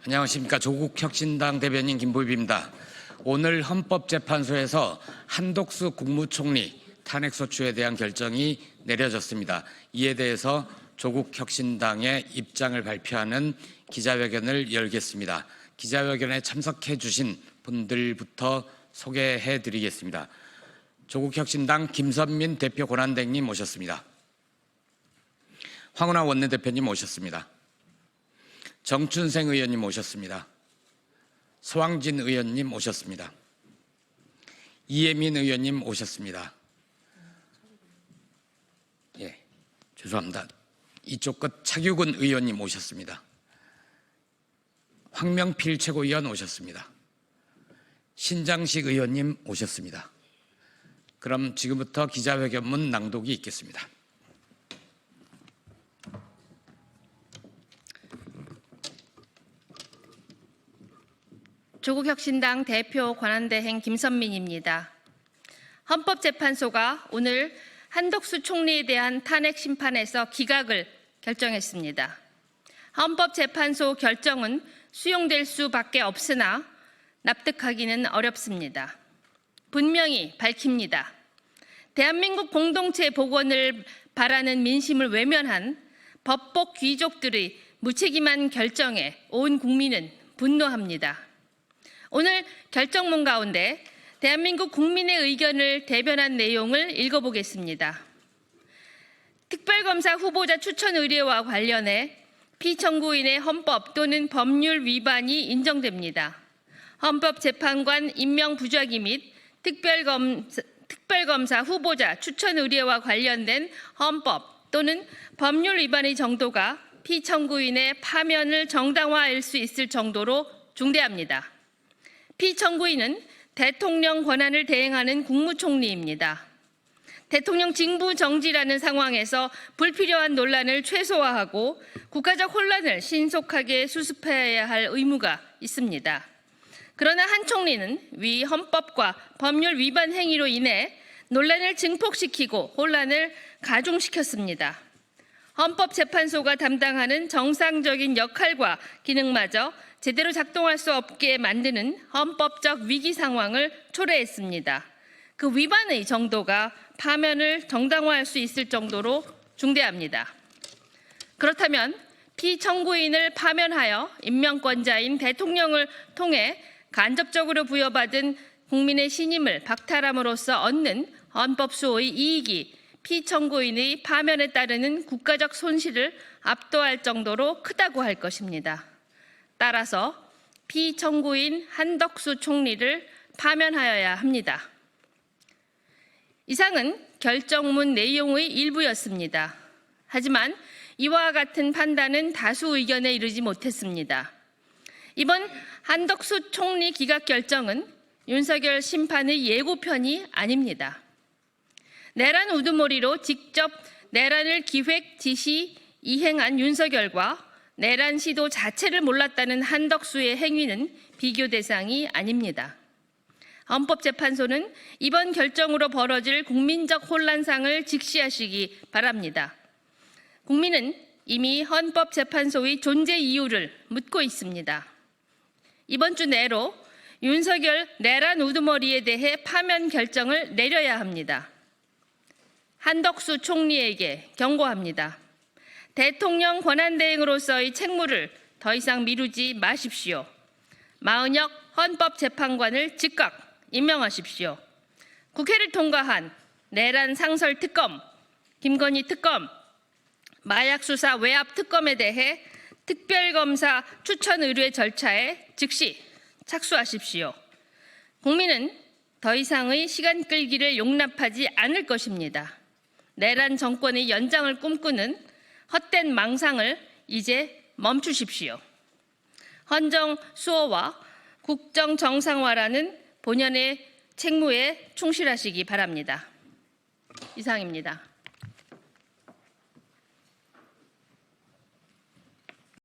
안녕하십니까. 조국혁신당 대변인 김부입입니다. 오늘 헌법재판소에서 한덕수 국무총리 탄핵소추에 대한 결정이 내려졌습니다. 이에 대해서 조국혁신당의 입장을 발표하는 기자회견을 열겠습니다. 기자회견에 참석해 주신 분들부터 소개해 드리겠습니다. 조국혁신당 김선민 대표 권한대행님 모셨습니다. 황운하 원내대표님 모셨습니다. 정춘생 의원님 모셨습니다. 서왕진 의원님 모셨습니다. 이혜민 의원님 오셨습니다. 죄송합니다. 이쪽 끝 차규근 의원님 오셨습니다. 황명필 최고위원 오셨습니다. 신장식 의원님 오셨습니다. 그럼 지금부터 기자회견문 낭독이 있겠습니다. 조국혁신당 대표 권한대행 김선민입니다. 헌법재판소가 오늘 한덕수 총리에 대한 탄핵 심판에서 기각을 결정했습니다. 헌법재판소 결정은 수용될 수밖에 없으나 납득하기는 어렵습니다. 분명히 밝힙니다. 대한민국 공동체 복원을 바라는 민심을 외면한 법복 귀족들의 무책임한 결정에 온 국민은 분노합니다. 오늘 결정문 가운데 대한민국 국민의 의견을 대변한 내용을 읽어보겠습니다. 특별검사 후보자 추천 의뢰와 관련해 피청구인의 헌법 또는 법률 위반이 인정됩니다. 헌법재판관 임명 부작위 및 특별검사 후보자 추천 의뢰와 관련된 헌법 또는 법률 위반의 정도가 피청구인의 파면을 정당화할 수 있을 정도로 중대합니다. 피청구인은 대통령 권한을 대행하는 국무총리입니다. 대통령 직무 정지라는 상황에서 불필요한 논란을 최소화하고 국가적 혼란을 신속하게 수습해야 할 의무가 있습니다. 그러나 한 총리는 위 헌법과 법률 위반 행위로 인해 논란을 증폭시키고 혼란을 가중시켰습니다. 헌법재판소가 담당하는 정상적인 역할과 기능마저 제대로 작동할 수 없게 만드는 헌법적 위기 상황을 초래했습니다. 그 위반의 정도가 파면을 정당화할 수 있을 정도로 중대합니다. 그렇다면 피청구인을 파면하여 임명권자인 대통령을 통해 간접적으로 부여받은 국민의 신임을 박탈함으로써 얻는 헌법수호의 이익이 피청구인의 파면에 따르는 국가적 손실을 압도할 정도로 크다고 할 것입니다. 따라서 피청구인 한덕수 총리를 파면하여야 합니다. 이상은 결정문 내용의 일부였습니다. 하지만 이와 같은 판단은 다수 의견에 이르지 못했습니다. 이번 한덕수 총리 기각 결정은 윤석열 심판의 예고편이 아닙니다. 내란 우두머리로 직접 내란을 기획, 지시, 이행한 윤석열과 내란 시도 자체를 몰랐다는 한덕수의 행위는 비교 대상이 아닙니다. 헌법재판소는 이번 결정으로 벌어질 국민적 혼란상을 직시하시기 바랍니다. 국민은 이미 헌법재판소의 존재 이유를 묻고 있습니다. 이번 주 내로 윤석열 내란 우두머리에 대해 파면 결정을 내려야 합니다. 한덕수 총리에게 경고합니다. 대통령 권한대행으로서의 책무를 더 이상 미루지 마십시오. 마은혁 헌법재판관을 즉각 임명하십시오. 국회를 통과한 내란 상설 특검, 김건희 특검, 마약 수사 외압 특검에 대해 특별검사 추천 의뢰 절차에 즉시 착수하십시오. 국민은 더 이상의 시간 끌기를 용납하지 않을 것입니다. 내란 정권의 연장을 꿈꾸는 헛된 망상을 이제 멈추십시오. 헌정 수호와 국정 정상화라는 본연의 책무에 충실하시기 바랍니다. 이상입니다.